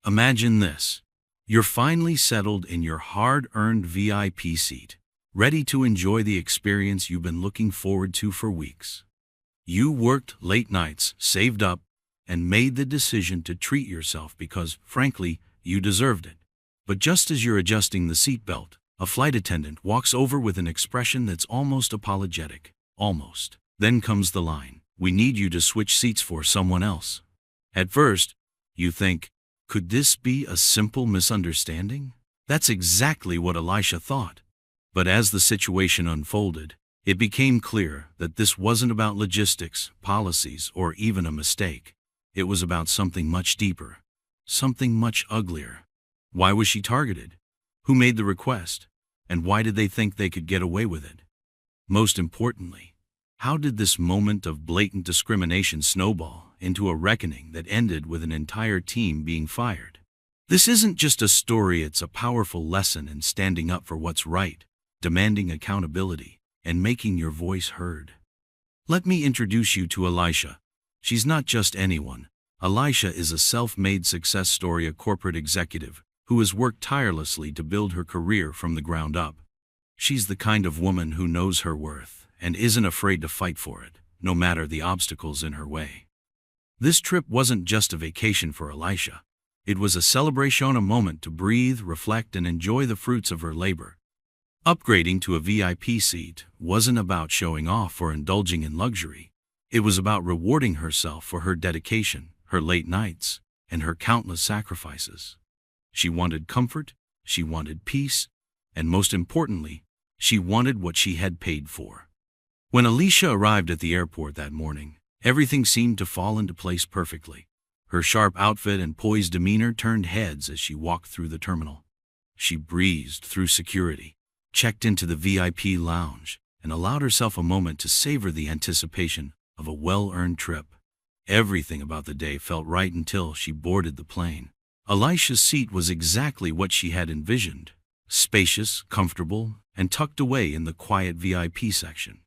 Imagine this. You're finally settled in your hard-earned VIP seat, ready to enjoy the experience you've been looking forward to for weeks. You worked late nights, saved up, and made the decision to treat yourself because, frankly, you deserved it. But just as you're adjusting the seatbelt, a flight attendant walks over with an expression that's almost apologetic. Almost. Then comes the line, "We need you to switch seats for someone else." At first, you think, could this be a simple misunderstanding? That's exactly what Elisha thought. But as the situation unfolded, it became clear that this wasn't about logistics, policies, or even a mistake. It was about something much deeper, something much uglier. Why was she targeted? Who made the request? And why did they think they could get away with it? Most importantly, how did this moment of blatant discrimination snowball into a reckoning that ended with an entire team being fired? This isn't just a story, it's a powerful lesson in standing up for what's right, demanding accountability, and making your voice heard. Let me introduce you to Elisha. She's not just anyone. Elisha is a self-made success story, a corporate executive who has worked tirelessly to build her career from the ground up. She's the kind of woman who knows her worth and isn't afraid to fight for it, no matter the obstacles in her way. This trip wasn't just a vacation for Elisha. It was a celebration, a moment to breathe, reflect, and enjoy the fruits of her labor. Upgrading to a VIP seat wasn't about showing off or indulging in luxury. It was about rewarding herself for her dedication, her late nights, and her countless sacrifices. She wanted comfort, she wanted peace, and most importantly, she wanted what she had paid for. When Elisha arrived at the airport that morning, everything seemed to fall into place perfectly. Her sharp outfit and poised demeanor turned heads as she walked through the terminal. She breezed through security, checked into the VIP lounge, and allowed herself a moment to savor the anticipation of a well-earned trip. Everything about the day felt right until she boarded the plane. Elisha's seat was exactly what she had envisioned, spacious, comfortable, and tucked away in the quiet VIP section.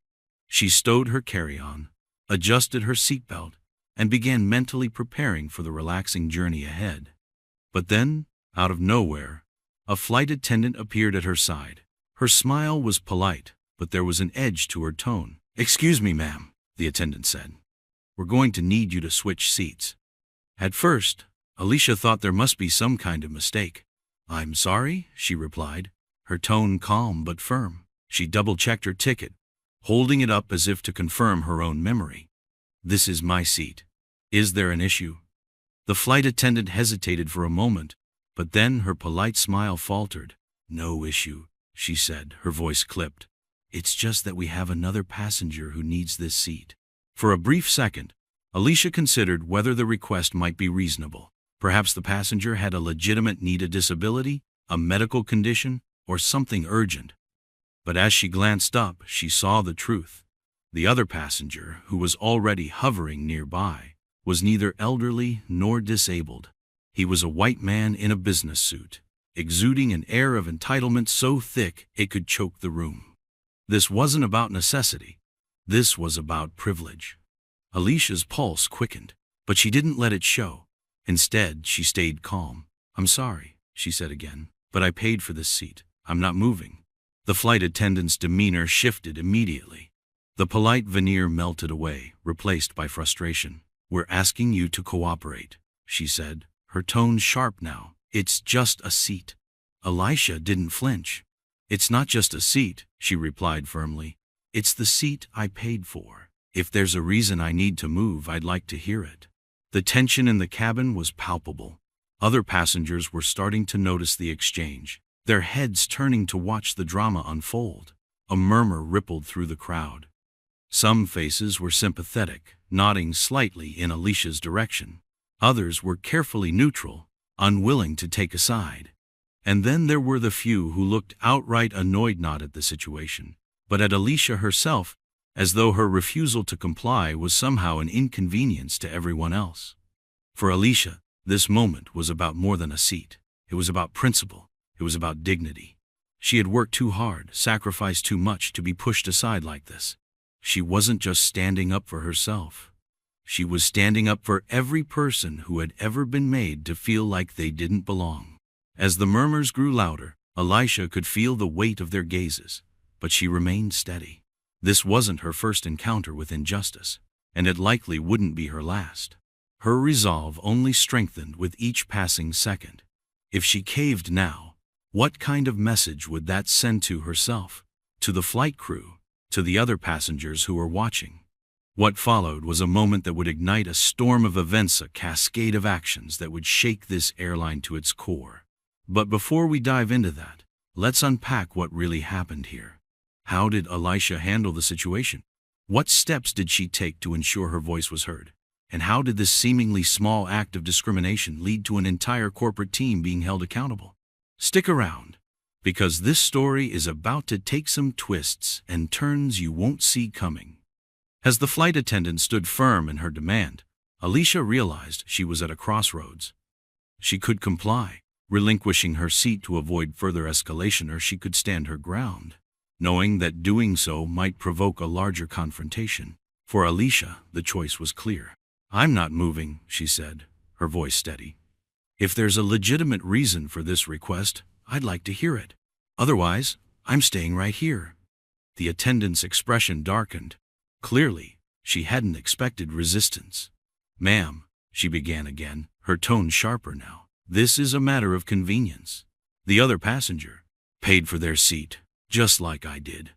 She stowed her carry-on, adjusted her seatbelt, and began mentally preparing for the relaxing journey ahead. But then, out of nowhere, a flight attendant appeared at her side. Her smile was polite, but there was an edge to her tone. "Excuse me, ma'am," the attendant said. "We're going to need you to switch seats." At first, Elisha thought there must be some kind of mistake. "I'm sorry," she replied, her tone calm but firm. She double-checked her ticket, holding it up as if to confirm her own memory. "This is my seat. Is there an issue?" The flight attendant hesitated for a moment, but then her polite smile faltered. "No issue," she said, her voice clipped. "It's just that we have another passenger who needs this seat." For a brief second, Elisha considered whether the request might be reasonable. Perhaps the passenger had a legitimate need, a disability, a medical condition, or something urgent. But as she glanced up, she saw the truth. The other passenger, who was already hovering nearby, was neither elderly nor disabled. He was a white man in a business suit, exuding an air of entitlement so thick it could choke the room. This wasn't about necessity. This was about privilege. Elisha's pulse quickened, but she didn't let it show. Instead, she stayed calm. "I'm sorry," she said again, "but I paid for this seat. I'm not moving." The flight attendant's demeanor shifted immediately. The polite veneer melted away, replaced by frustration. "We're asking you to cooperate," she said, her tone sharp now. "It's just a seat." Elisha didn't flinch. "It's not just a seat," she replied firmly. "It's the seat I paid for. If there's a reason I need to move, I'd like to hear it." The tension in the cabin was palpable. Other passengers were starting to notice the exchange, their heads turning to watch the drama unfold. A murmur rippled through the crowd. Some faces were sympathetic, nodding slightly in Elisha's direction. Others were carefully neutral, unwilling to take a side. And then there were the few who looked outright annoyed, not at the situation, but at Elisha herself, as though her refusal to comply was somehow an inconvenience to everyone else. For Elisha, this moment was about more than a seat. It was about principle. It was about dignity. She had worked too hard, sacrificed too much to be pushed aside like this. She wasn't just standing up for herself. She was standing up for every person who had ever been made to feel like they didn't belong. As the murmurs grew louder, Elisha could feel the weight of their gazes, but she remained steady. This wasn't her first encounter with injustice, and it likely wouldn't be her last. Her resolve only strengthened with each passing second. If she caved now, what kind of message would that send to herself, to the flight crew, to the other passengers who were watching? What followed was a moment that would ignite a storm of events, a cascade of actions that would shake this airline to its core. But before we dive into that, let's unpack what really happened here. How did Elisha handle the situation? What steps did she take to ensure her voice was heard? And how did this seemingly small act of discrimination lead to an entire corporate team being held accountable? Stick around, because this story is about to take some twists and turns you won't see coming. As the flight attendant stood firm in her demand, Elisha realized she was at a crossroads. She could comply, relinquishing her seat to avoid further escalation, or she could stand her ground, knowing that doing so might provoke a larger confrontation. For Elisha, the choice was clear. "I'm not moving," she said, her voice steady. "If there's a legitimate reason for this request, I'd like to hear it. Otherwise, I'm staying right here." The attendant's expression darkened. Clearly, she hadn't expected resistance. "Ma'am," she began again, her tone sharper now, "this is a matter of convenience. The other passenger paid for their seat, just like I did,"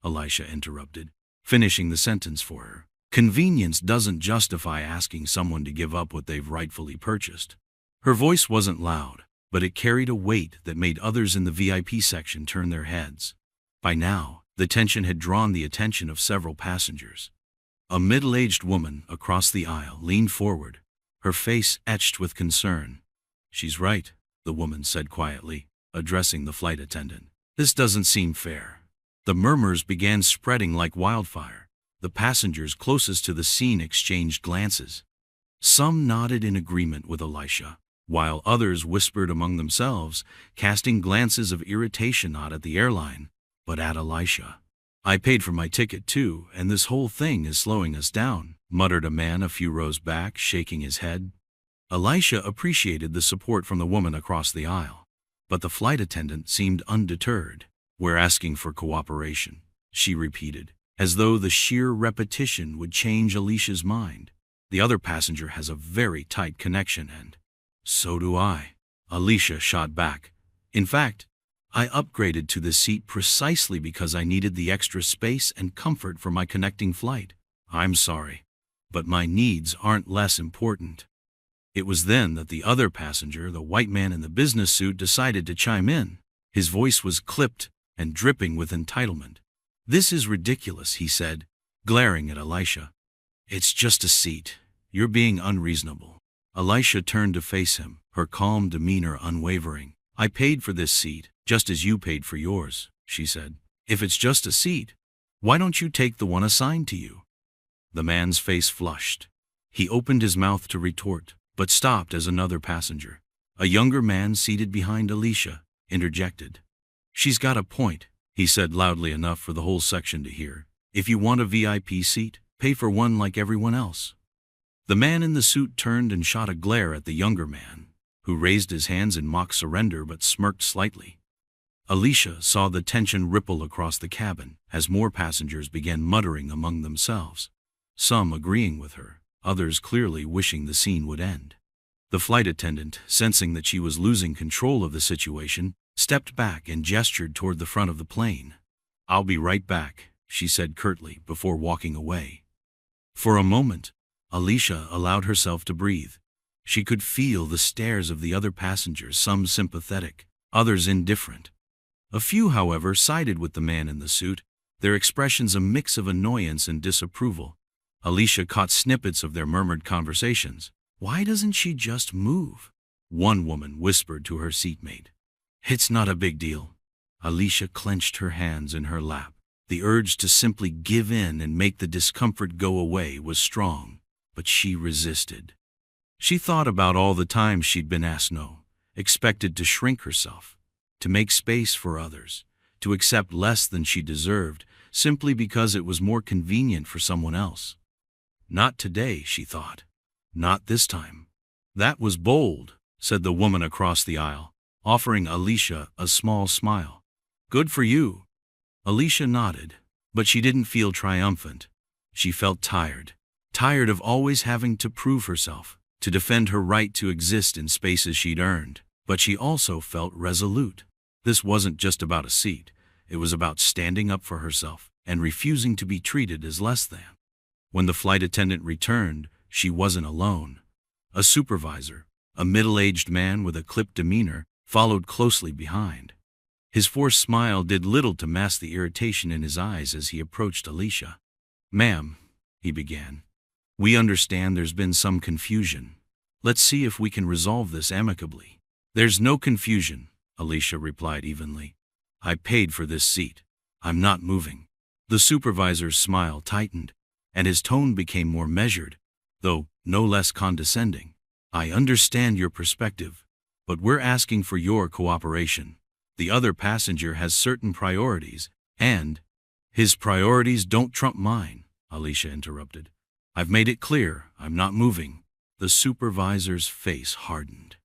Elisha interrupted, finishing the sentence for her. "Convenience doesn't justify asking someone to give up what they've rightfully purchased." Her voice wasn't loud, but it carried a weight that made others in the VIP section turn their heads. By now, the tension had drawn the attention of several passengers. A middle-aged woman across the aisle leaned forward, her face etched with concern. "She's right," the woman said quietly, addressing the flight attendant. "This doesn't seem fair." The murmurs began spreading like wildfire. The passengers closest to the scene exchanged glances. Some nodded in agreement with Elisha, while others whispered among themselves, casting glances of irritation not at the airline, but at Elisha. "I paid for my ticket too, and this whole thing is slowing us down," muttered a man a few rows back, shaking his head. Elisha appreciated the support from the woman across the aisle, but the flight attendant seemed undeterred. "We're asking for cooperation," she repeated, as though the sheer repetition would change Elisha's mind. "The other passenger has a very tight connection, and so do I," Elisha shot back. "In fact, I upgraded to this seat precisely because I needed the extra space and comfort for my connecting flight. I'm sorry, but my needs aren't less important." It was then that the other passenger, the white man in the business suit, decided to chime in. His voice was clipped and dripping with entitlement. "This is ridiculous," he said, glaring at Elisha. "It's just a seat. You're being unreasonable." Elisha turned to face him, her calm demeanor unwavering. "I paid for this seat, just as you paid for yours," she said. "If it's just a seat, why don't you take the one assigned to you?" The man's face flushed. He opened his mouth to retort, but stopped as another passenger, a younger man seated behind Elisha, interjected. "She's got a point," he said loudly enough for the whole section to hear. "If you want a VIP seat, pay for one like everyone else." The man in the suit turned and shot a glare at the younger man, who raised his hands in mock surrender but smirked slightly. Elisha saw the tension ripple across the cabin as more passengers began muttering among themselves, some agreeing with her, others clearly wishing the scene would end. The flight attendant, sensing that she was losing control of the situation, stepped back and gestured toward the front of the plane. "I'll be right back," she said curtly before walking away. For a moment, Elisha allowed herself to breathe. She could feel the stares of the other passengers, some sympathetic, others indifferent. A few, however, sided with the man in the suit, their expressions a mix of annoyance and disapproval. Elisha caught snippets of their murmured conversations. "Why doesn't she just move?" one woman whispered to her seatmate. "It's not a big deal." Elisha clenched her hands in her lap. The urge to simply give in and make the discomfort go away was strong, but she resisted. She thought about all the times she'd been asked no, expected to shrink herself, to make space for others, to accept less than she deserved, simply because it was more convenient for someone else. Not today, she thought. Not this time. That was bold, said the woman across the aisle, offering Alicia a small smile. Good for you. Alicia nodded, but she didn't feel triumphant. She felt tired. Tired of always having to prove herself, to defend her right to exist in spaces she'd earned. But she also felt resolute. This wasn't just about a seat. It was about standing up for herself and refusing to be treated as less than. When the flight attendant returned, she wasn't alone. A supervisor, a middle-aged man with a clipped demeanor, followed closely behind. His forced smile did little to mask the irritation in his eyes as he approached Alicia. "Ma'am," he began, "we understand there's been some confusion. Let's see if we can resolve this amicably." "There's no confusion," Alicia replied evenly. "I paid for this seat. I'm not moving." The supervisor's smile tightened, and his tone became more measured, though no less condescending. "I understand your perspective, but we're asking for your cooperation. The other passenger has certain priorities, and—" "His priorities don't trump mine," Alicia interrupted. "I've made it clear I'm not moving." The supervisor's face hardened.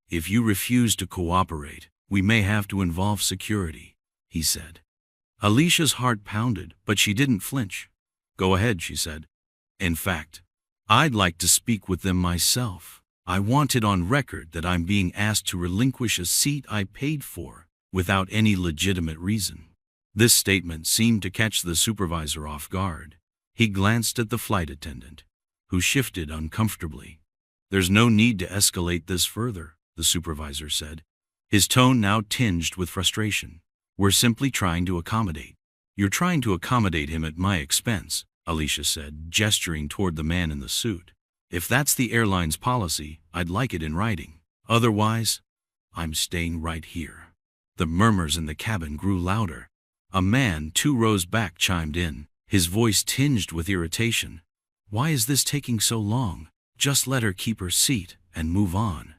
"If you refuse to cooperate, we may have to involve security," he said. Alicia's heart pounded, but she didn't flinch. "Go ahead," she said. "In fact, I'd like to speak with them myself. I want it on record that I'm being asked to relinquish a seat I paid for without any legitimate reason." This statement seemed to catch the supervisor off guard. He glanced at the flight attendant, who shifted uncomfortably. "There's no need to escalate this further," the supervisor said, his tone now tinged with frustration. "We're simply trying to accommodate." "You're trying to accommodate him at my expense," Alicia said, gesturing toward the man in the suit. "If that's the airline's policy, I'd like it in writing. Otherwise, I'm staying right here." The murmurs in the cabin grew louder. A man 2 rows back chimed in, his voice tinged with irritation. "Why is this taking so long? Just let her keep her seat and move on."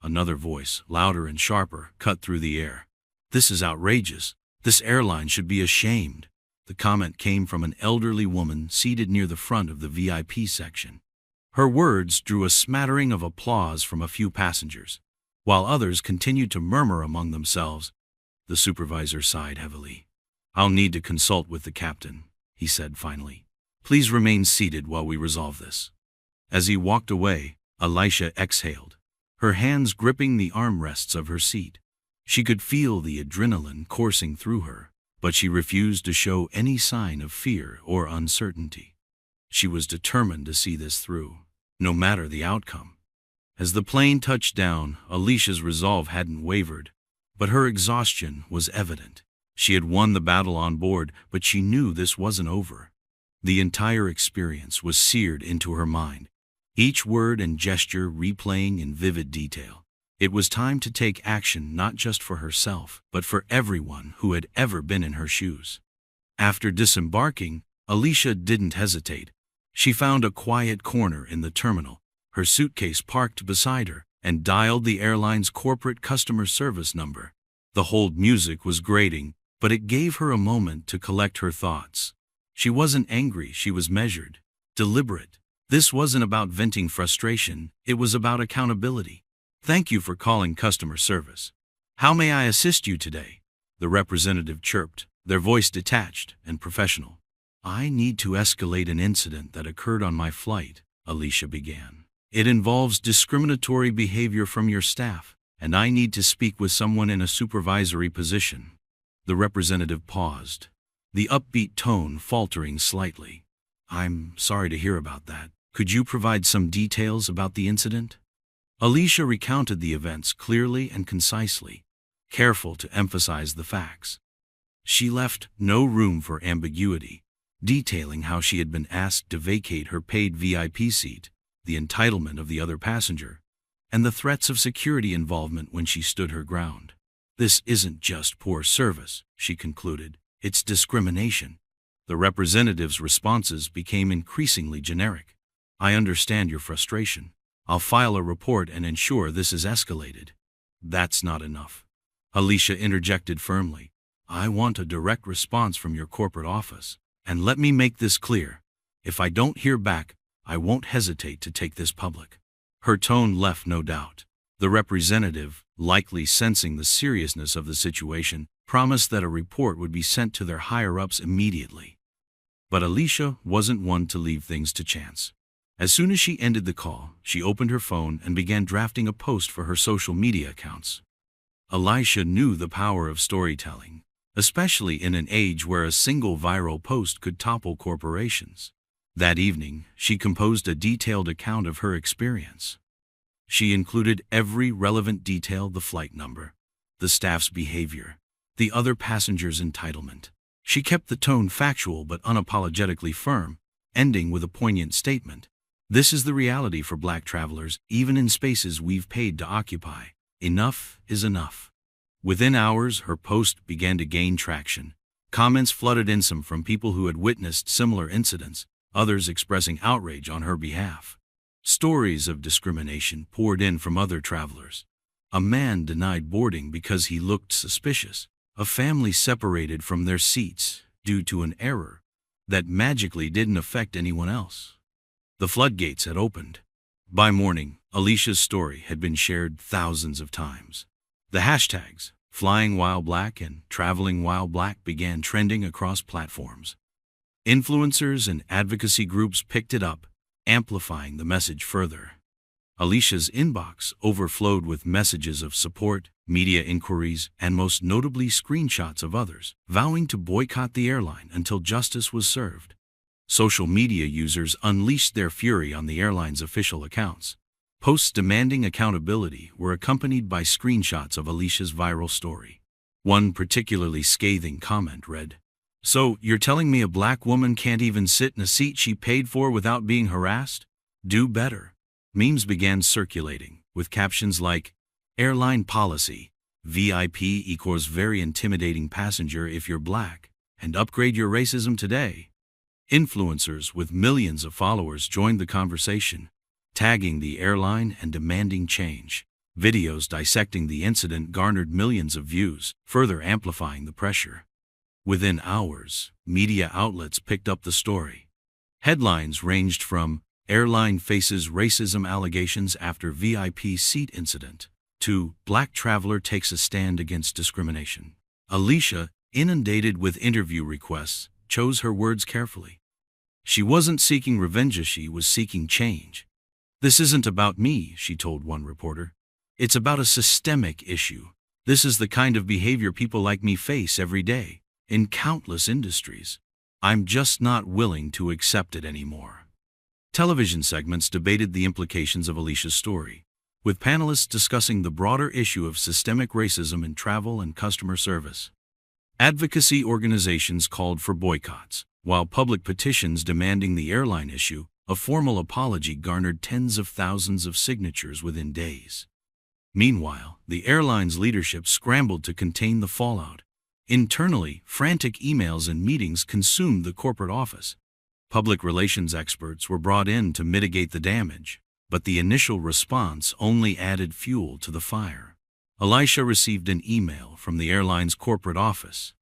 Another voice, louder and sharper, cut through the air. "This is outrageous. This airline should be ashamed." The comment came from an elderly woman seated near the front of the VIP section. Her words drew a smattering of applause from a few passengers, while others continued to murmur among themselves. The supervisor sighed heavily. "I'll need to consult with the captain," he said finally. "Please remain seated while we resolve this." As he walked away, Alicia exhaled, her hands gripping the armrests of her seat. She could feel the adrenaline coursing through her, but she refused to show any sign of fear or uncertainty. She was determined to see this through, no matter the outcome. As the plane touched down, Alicia's resolve hadn't wavered, but her exhaustion was evident. She had won the battle on board, but she knew this wasn't over. The entire experience was seared into her mind, each word and gesture replaying in vivid detail. It was time to take action not just for herself, but for everyone who had ever been in her shoes. After disembarking, Alicia didn't hesitate. She found a quiet corner in the terminal, her suitcase parked beside her, and dialed the airline's corporate customer service number. The hold music was grating, but it gave her a moment to collect her thoughts. She wasn't angry, she was measured, deliberate. This wasn't about venting frustration, it was about accountability. "Thank you for calling customer service. How may I assist you today?" the representative chirped, their voice detached and professional. "I need to escalate an incident that occurred on my flight," Alicia began. "It involves discriminatory behavior from your staff, and I need to speak with someone in a supervisory position." The representative paused, the upbeat tone faltering slightly. "I'm sorry to hear about that. Could you provide some details about the incident?" Alicia recounted the events clearly and concisely, careful to emphasize the facts. She left no room for ambiguity, detailing how she had been asked to vacate her paid VIP seat, the entitlement of the other passenger, and the threats of security involvement when she stood her ground. "This isn't just poor service," she concluded, "it's discrimination." The representative's responses became increasingly generic. "I understand your frustration. I'll file a report and ensure this is escalated." "That's not enough," Alicia interjected firmly. "I want a direct response from your corporate office. And let me make this clear. If I don't hear back, I won't hesitate to take this public." Her tone left no doubt. The representative, likely sensing the seriousness of the situation, promised that a report would be sent to their higher-ups immediately. But Alicia wasn't one to leave things to chance. As soon as she ended the call, she opened her phone and began drafting a post for her social media accounts. Alicia knew the power of storytelling, especially in an age where a single viral post could topple corporations. That evening, she composed a detailed account of her experience. She included every relevant detail: the flight number, the staff's behavior, the other passengers' entitlement. She kept the tone factual but unapologetically firm, ending with a poignant statement. "This is the reality for Black travelers, even in spaces we've paid to occupy. Enough is enough." Within hours, her post began to gain traction. Comments flooded in, some from people who had witnessed similar incidents, others expressing outrage on her behalf. Stories of discrimination poured in from other travelers. A man denied boarding because he looked suspicious. A family separated from their seats due to an error that magically didn't affect anyone else. The floodgates had opened. By morning, Alicia's story had been shared thousands of times. The hashtags, Flying While Black and Traveling While Black, began trending across platforms. Influencers and advocacy groups picked it up, amplifying the message further. Alicia's inbox overflowed with messages of support, media inquiries, and most notably screenshots of others vowing to boycott the airline until justice was served. Social media users unleashed their fury on the airline's official accounts. Posts demanding accountability were accompanied by screenshots of Alicia's viral story. One particularly scathing comment read, "So, you're telling me a Black woman can't even sit in a seat she paid for without being harassed? Do better." Memes began circulating, with captions like, "Airline policy, VIP equals very intimidating passenger if you're Black, and upgrade your racism today." Influencers with millions of followers joined the conversation, tagging the airline and demanding change. Videos dissecting the incident garnered millions of views, further amplifying the pressure. Within hours, media outlets picked up the story. Headlines ranged from "Airline faces racism allegations after VIP seat incident" to "Black traveler takes a stand against discrimination." Alicia, inundated with interview requests, chose her words carefully. She wasn't seeking revenge, she was seeking change. "This isn't about me," she told one reporter. "It's about a systemic issue. This is the kind of behavior people like me face every day, in countless industries. I'm just not willing to accept it anymore." Television segments debated the implications of Alicia's story, with panelists discussing the broader issue of systemic racism in travel and customer service. Advocacy organizations called for boycotts, while public petitions demanding the airline issue a formal apology garnered tens of thousands of signatures within days. Meanwhile, the airline's leadership scrambled to contain the fallout. Internally, frantic emails and meetings consumed the corporate office. Public relations experts were brought in to mitigate the damage, but the initial response only added fuel to the fire. Alicia received an email from the airline's corporate office.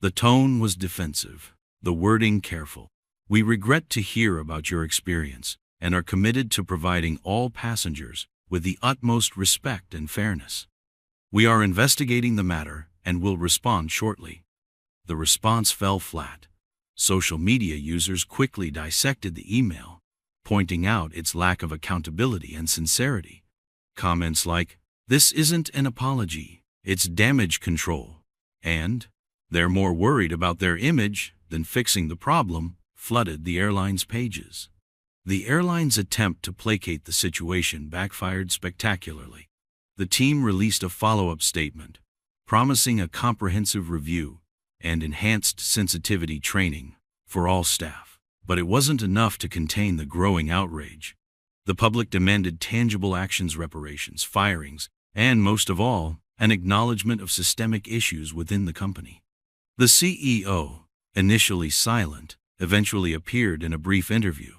The tone was defensive, the wording careful. "We regret to hear about your experience and are committed to providing all passengers with the utmost respect and fairness. We are investigating the matter and will respond shortly." The response fell flat. Social media users quickly dissected the email, pointing out its lack of accountability and sincerity. Comments like, "This isn't an apology, it's damage control," and "They're more worried about their image than fixing the problem," flooded the airline's pages. The airline's attempt to placate the situation backfired spectacularly. The team released a follow-up statement, promising a comprehensive review and enhanced sensitivity training for all staff. But it wasn't enough to contain the growing outrage. The public demanded tangible actions, reparations, firings, and most of all, an acknowledgement of systemic issues within the company. The CEO, initially silent, eventually appeared in a brief interview.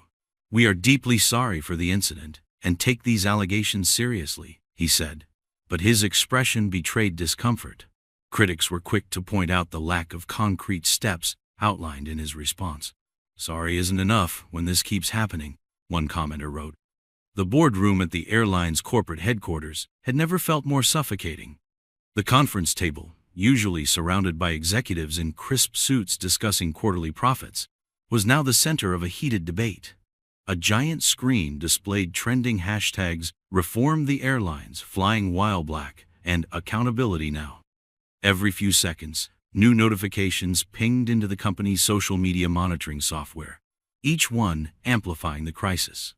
"We are deeply sorry for the incident and take these allegations seriously," he said, but his expression betrayed discomfort. Critics were quick to point out the lack of concrete steps outlined in his response. "Sorry isn't enough when this keeps happening. one commenter wrote. The boardroom at the airline's corporate headquarters had never felt more suffocating. The conference table, usually surrounded by executives in crisp suits discussing quarterly profits, was now the center of a heated debate. A giant screen displayed trending hashtags "Reform the Airlines," "Flying While Black," and "Accountability Now." Every few seconds, new notifications pinged into the company's social media monitoring software, each one amplifying the crisis.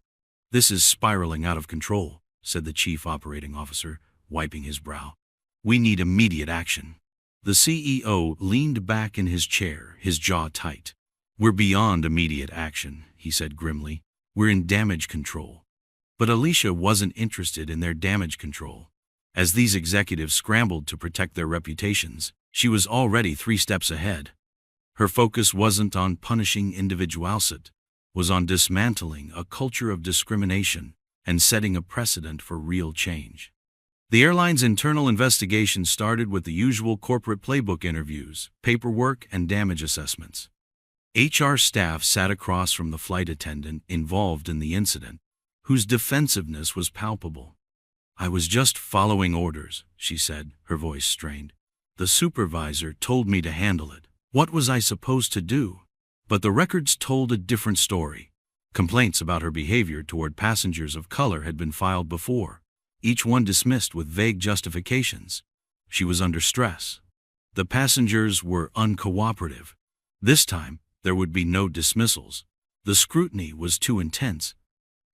"This is spiraling out of control," said the chief operating officer, wiping his brow. "We need immediate action." The CEO leaned back in his chair, his jaw tight. "We're beyond immediate action," he said grimly. "We're in damage control." But Alicia wasn't interested in their damage control. As these executives scrambled to protect their reputations, she was already 3 steps ahead. Her focus wasn't on punishing individuals, it was on dismantling a culture of discrimination and setting a precedent for real change. The airline's internal investigation started with the usual corporate playbook interviews, paperwork, and damage assessments. HR staff sat across from the flight attendant involved in the incident, whose defensiveness was palpable. "I was just following orders," she said, her voice strained. "The supervisor told me to handle it. What was I supposed to do?" But the records told a different story. Complaints about her behavior toward passengers of color had been filed before, each one dismissed with vague justifications. She was under stress. The passengers were uncooperative. This time, there would be no dismissals. The scrutiny was too intense.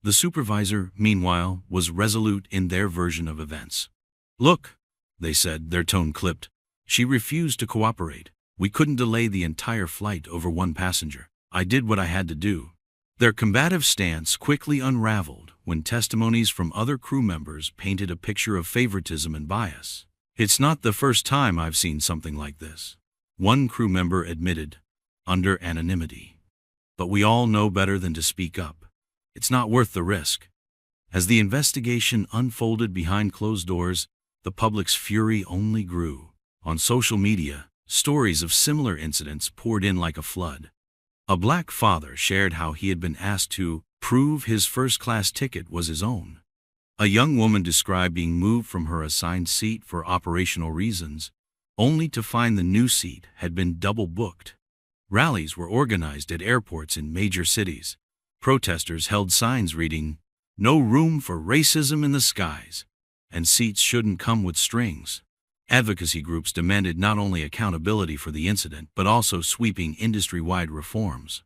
The supervisor, meanwhile, was resolute in their version of events. "Look," they said, their tone clipped. "She refused to cooperate. We couldn't delay the entire flight over one passenger. I did what I had to do." Their combative stance quickly unraveled when testimonies from other crew members painted a picture of favoritism and bias. "It's not the first time I've seen something like this," one crew member admitted, under anonymity. "But we all know better than to speak up. It's not worth the risk." As the investigation unfolded behind closed doors, the public's fury only grew. On social media, stories of similar incidents poured in like a flood. A black father shared how he had been asked to prove his first-class ticket was his own. A young woman described being moved from her assigned seat for operational reasons, only to find the new seat had been double-booked. Rallies were organized at airports in major cities. Protesters held signs reading, "No room for racism in the skies," and "Seats shouldn't come with strings." Advocacy groups demanded not only accountability for the incident, but also sweeping industry-wide reforms.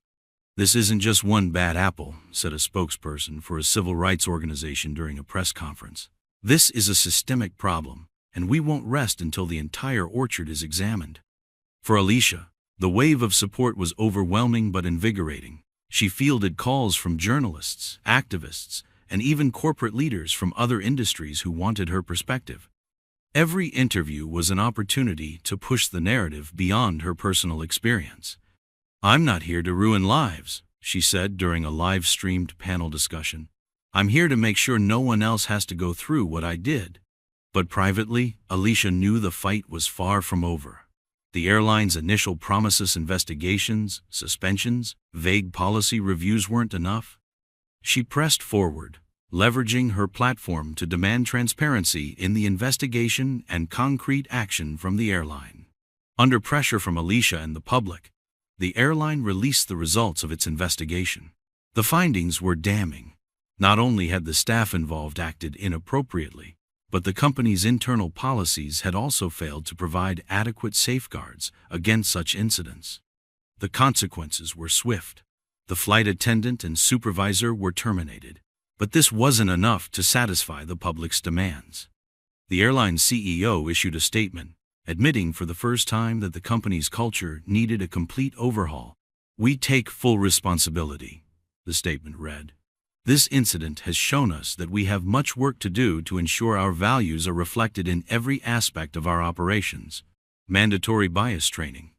"This isn't just one bad apple," said a spokesperson for a civil rights organization during a press conference. "This is a systemic problem, and we won't rest until the entire orchard is examined." For Alicia, the wave of support was overwhelming but invigorating. She fielded calls from journalists, activists, and even corporate leaders from other industries who wanted her perspective. Every interview was an opportunity to push the narrative beyond her personal experience. "I'm not here to ruin lives," she said during a live-streamed panel discussion. "I'm here to make sure no one else has to go through what I did." But privately, Alicia knew the fight was far from over. The airline's initial promises, investigations, suspensions, vague policy reviews weren't enough. She pressed forward, leveraging her platform to demand transparency in the investigation and concrete action from the airline. Under pressure from Alicia and the public, the airline released the results of its investigation. The findings were damning. Not only had the staff involved acted inappropriately, but the company's internal policies had also failed to provide adequate safeguards against such incidents. The consequences were swift. The flight attendant and supervisor were terminated. But this wasn't enough to satisfy the public's demands. The airline's CEO issued a statement, admitting for the first time that the company's culture needed a complete overhaul. "We take full responsibility," the statement read. "This incident has shown us that we have much work to do to ensure our values are reflected in every aspect of our operations." Mandatory bias training.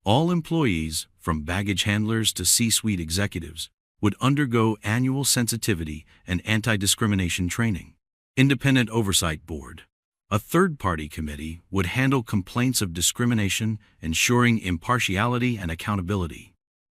All employees, from baggage handlers to C-suite executives, would undergo annual sensitivity and anti-discrimination training. Independent Oversight Board. A third-party committee would handle complaints of discrimination, ensuring impartiality and accountability.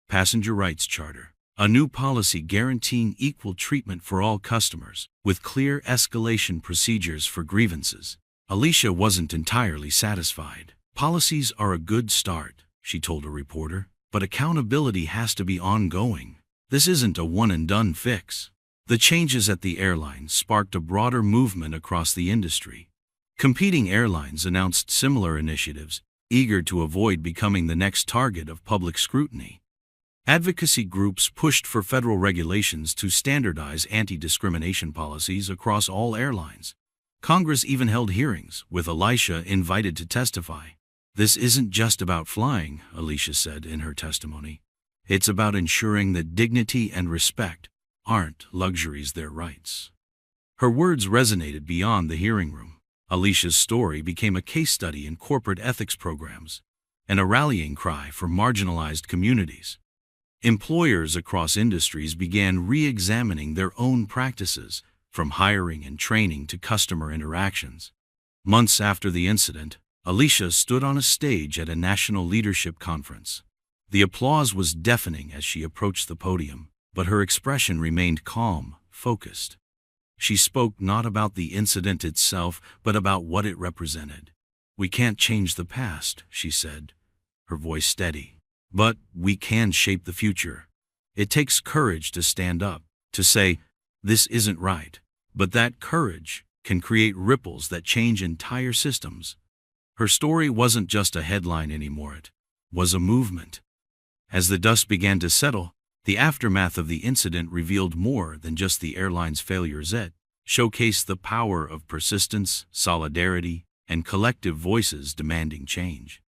Passenger Rights Charter. A new policy guaranteeing equal treatment for all customers, with clear escalation procedures for grievances. Alicia wasn't entirely satisfied. Policies are a good start, she told a reporter, but accountability has to be ongoing. This isn't a one-and-done fix. The changes at the airline sparked a broader movement across the industry. Competing airlines announced similar initiatives, eager to avoid becoming the next target of public scrutiny. Advocacy groups pushed for federal regulations to standardize anti-discrimination policies across all airlines. Congress even held hearings, with Alicia invited to testify. "This isn't just about flying," Alicia said in her testimony. "It's about ensuring that dignity and respect aren't luxuries, they're rights." Her words resonated beyond the hearing room. Alicia's story became a case study in corporate ethics programs and a rallying cry for marginalized communities. Employers across industries began re-examining their own practices, from hiring and training to customer interactions. Months after the incident, Alicia stood on a stage at a national leadership conference. The applause was deafening as she approached the podium, but her expression remained calm, focused. She spoke not about the incident itself, but about what it represented. "We can't change the past," she said, her voice steady, "but we can shape the future. It takes courage to stand up, to say, 'This isn't right,' but that courage can create ripples that change entire systems." Her story wasn't just a headline anymore, it was a movement. As the dust began to settle, the aftermath of the incident revealed more than just the airline's failures. It showcased the power of persistence, solidarity, and collective voices demanding change.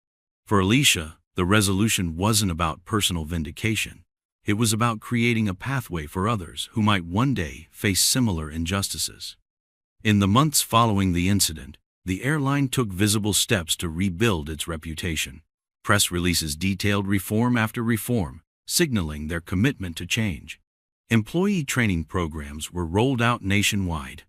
For Alicia, the resolution wasn't about personal vindication. It was about creating a pathway for others who might one day face similar injustices. In the months following the incident, the airline took visible steps to rebuild its reputation. Press releases detailed reform after reform, signaling their commitment to change. Employee training programs were rolled out nationwide,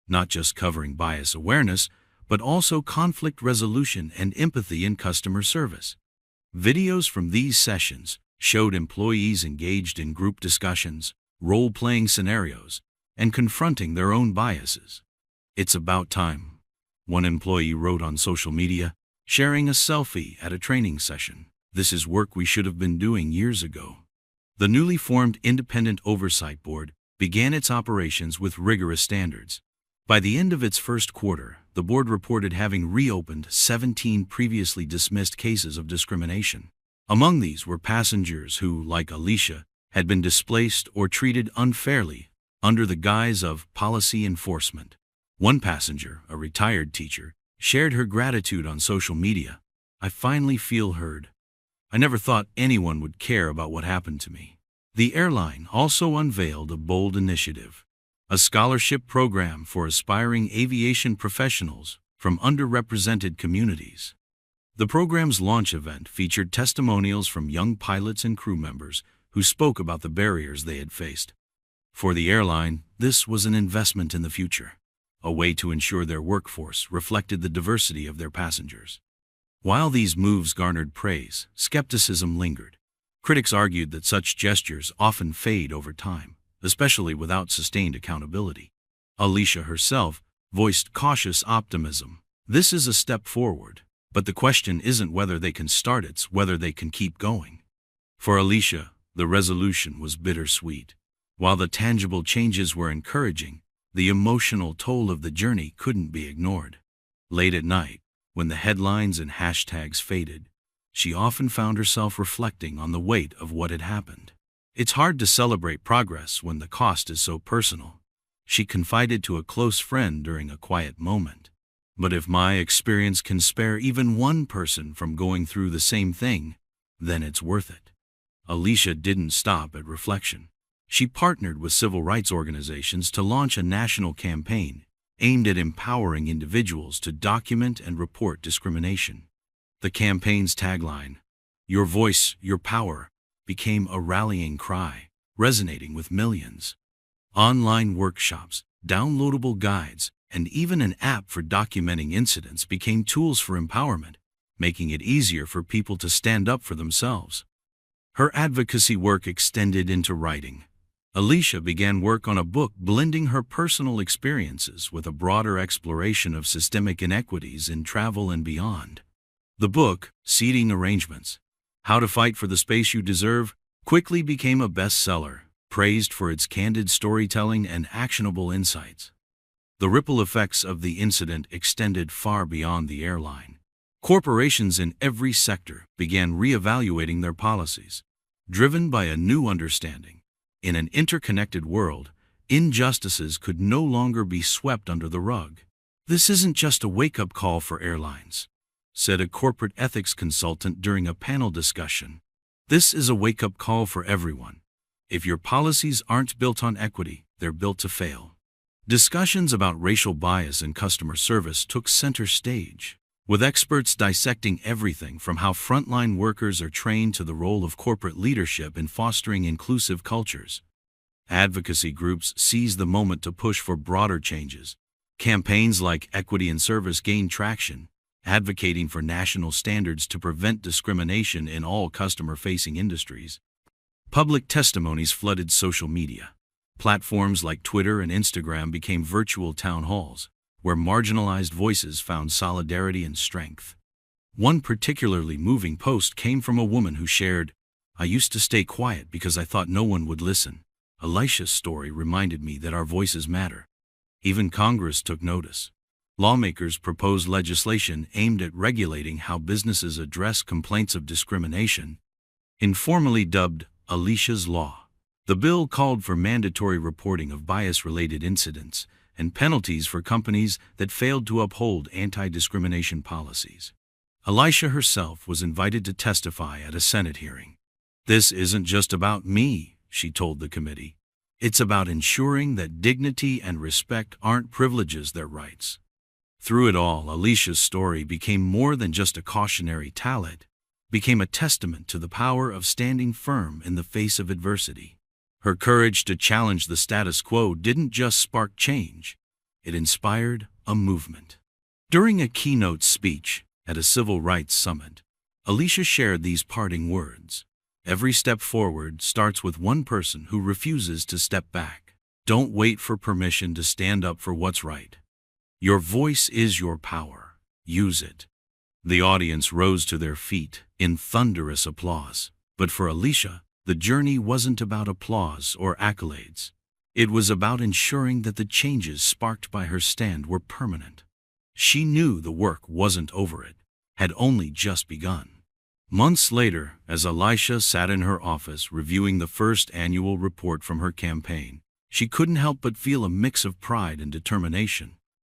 not just covering bias awareness, but also conflict resolution and empathy in customer service. Videos from these sessions showed employees engaged in group discussions, role-playing scenarios, and confronting their own biases. "It's about time," one employee wrote on social media, sharing a selfie at a training session. "This is work we should have been doing years ago." The newly formed Independent Oversight Board began its operations with rigorous standards. By the end of its first quarter, the board reported having reopened 17 previously dismissed cases of discrimination. Among these were passengers who, like Alicia, had been displaced or treated unfairly under the guise of policy enforcement. One passenger, a retired teacher, shared her gratitude on social media. "I finally feel heard. I never thought anyone would care about what happened to me." The airline also unveiled a bold initiative, a scholarship program for aspiring aviation professionals from underrepresented communities. The program's launch event featured testimonials from young pilots and crew members who spoke about the barriers they had faced. For the airline, this was an investment in the future, a way to ensure their workforce reflected the diversity of their passengers. While these moves garnered praise, skepticism lingered. Critics argued that such gestures often fade over time, especially without sustained accountability. Alicia herself voiced cautious optimism. "This is a step forward, but the question isn't whether they can start, it's whether they can keep going." For Alicia, the resolution was bittersweet. While the tangible changes were encouraging, the emotional toll of the journey couldn't be ignored. Late at night, when the headlines and hashtags faded, she often found herself reflecting on the weight of what had happened. "It's hard to celebrate progress when the cost is so personal," she confided to a close friend during a quiet moment. "But if my experience can spare even one person from going through the same thing, then it's worth it." Alicia didn't stop at reflection. She partnered with civil rights organizations to launch a national campaign aimed at empowering individuals to document and report discrimination. The campaign's tagline, "Your voice, your power," became a rallying cry, resonating with millions. Online workshops, downloadable guides, and even an app for documenting incidents became tools for empowerment, making it easier for people to stand up for themselves. Her advocacy work extended into writing. Alicia began work on a book blending her personal experiences with a broader exploration of systemic inequities in travel and beyond. The book, Seating Arrangements: How to Fight for the Space You Deserve, quickly became a bestseller, praised for its candid storytelling and actionable insights. The ripple effects of the incident extended far beyond the airline. Corporations in every sector began reevaluating their policies, driven by a new understanding. In an interconnected world, injustices could no longer be swept under the rug. "This isn't just a wake-up call for airlines," said a corporate ethics consultant during a panel discussion. "This is a wake-up call for everyone. If your policies aren't built on equity, they're built to fail." Discussions about racial bias in customer service took center stage, with experts dissecting everything from how frontline workers are trained to the role of corporate leadership in fostering inclusive cultures. Advocacy groups seized the moment to push for broader changes. Campaigns like Equity in Service gained traction, advocating for national standards to prevent discrimination in all customer-facing industries. Public testimonies flooded social media. Platforms like Twitter and Instagram became virtual town halls, where marginalized voices found solidarity and strength. One particularly moving post came from a woman who shared, "I used to stay quiet because I thought no one would listen. Alicia's story reminded me that our voices matter." Even Congress took notice. Lawmakers proposed legislation aimed at regulating how businesses address complaints of discrimination. Informally dubbed Alicia's Law, the bill called for mandatory reporting of bias-related incidents and penalties for companies that failed to uphold anti-discrimination policies. Alicia herself was invited to testify at a Senate hearing. "This isn't just about me," she told the committee. "It's about ensuring that dignity and respect aren't privileges, they're rights." Through it all, Alicia's story became more than just a cautionary tale. It became a testament to the power of standing firm in the face of adversity. Her courage to challenge the status quo didn't just spark change, it inspired a movement. During a keynote speech at a civil rights summit, Alicia shared these parting words: "Every step forward starts with one person who refuses to step back. Don't wait for permission to stand up for what's right. Your voice is your power. Use it." The audience rose to their feet in thunderous applause. But for Alicia, the journey wasn't about applause or accolades. It was about ensuring that the changes sparked by her stand were permanent. She knew the work wasn't over, it had only just begun. Months later, as Alicia sat in her office reviewing the first annual report from her campaign, she couldn't help but feel a mix of pride and determination.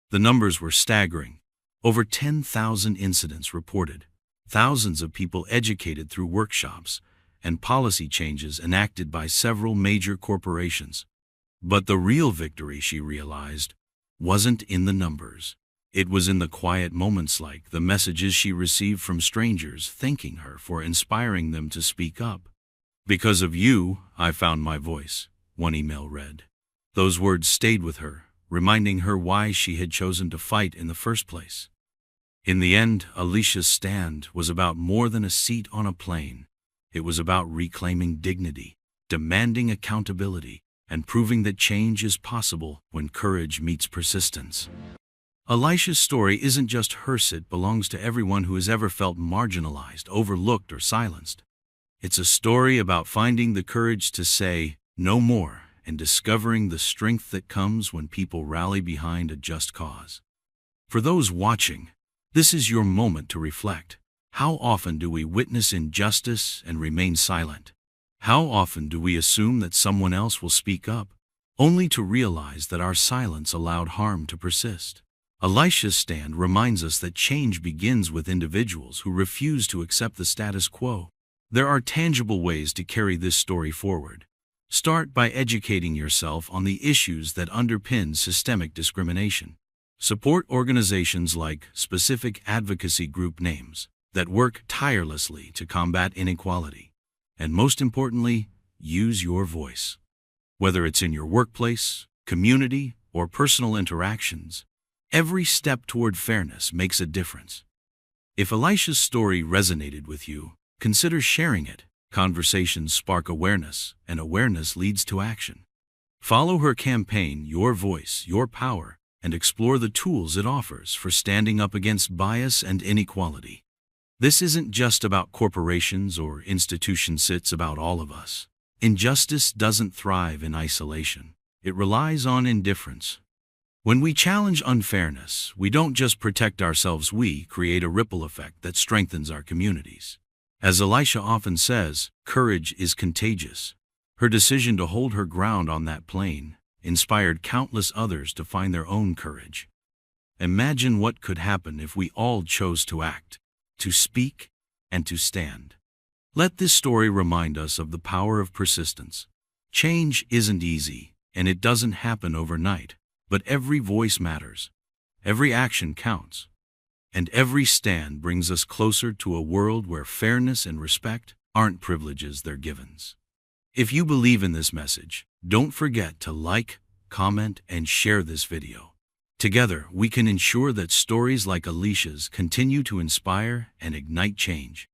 The numbers were staggering. Over 10,000 incidents reported, thousands of people educated through workshops, and policy changes enacted by several major corporations. But the real victory, she realized, wasn't in the numbers. It was in the quiet moments, like the messages she received from strangers thanking her for inspiring them to speak up. "Because of you, I found my voice," one email read. Those words stayed with her, reminding her why she had chosen to fight in the first place. In the end, Alicia's stand was about more than a seat on a plane. It was about reclaiming dignity, demanding accountability, and proving that change is possible when courage meets persistence. Alicia's story isn't just hers, it belongs to everyone who has ever felt marginalized, overlooked, or silenced. It's a story about finding the courage to say no more and discovering the strength that comes when people rally behind a just cause. For those watching, this is your moment to reflect. How often do we witness injustice and remain silent? How often do we assume that someone else will speak up, only to realize that our silence allowed harm to persist? Alicia's stand reminds us that change begins with individuals who refuse to accept the status quo. There are tangible ways to carry this story forward. Start by educating yourself on the issues that underpin systemic discrimination. Support organizations like specific advocacy group names that work tirelessly to combat inequality. And most importantly, use your voice. Whether it's in your workplace, community, or personal interactions, every step toward fairness makes a difference. If Alicia's story resonated with you, consider sharing it. Conversations spark awareness, and awareness leads to action. Follow her campaign, Your Voice, Your Power, and explore the tools it offers for standing up against bias and inequality. This isn't just about corporations or institutions, it's about all of us. Injustice doesn't thrive in isolation. It relies on indifference. When we challenge unfairness, we don't just protect ourselves, we create a ripple effect that strengthens our communities. As Elisha often says, courage is contagious. Her decision to hold her ground on that plane inspired countless others to find their own courage. Imagine what could happen if we all chose to act, to speak, and to stand. Let this story remind us of the power of persistence. Change isn't easy, and it doesn't happen overnight, but every voice matters, every action counts, and every stand brings us closer to a world where fairness and respect aren't privileges, they're givens. If you believe in this message, don't forget to like, comment, and share this video. Together, we can ensure that stories like Alicia's continue to inspire and ignite change.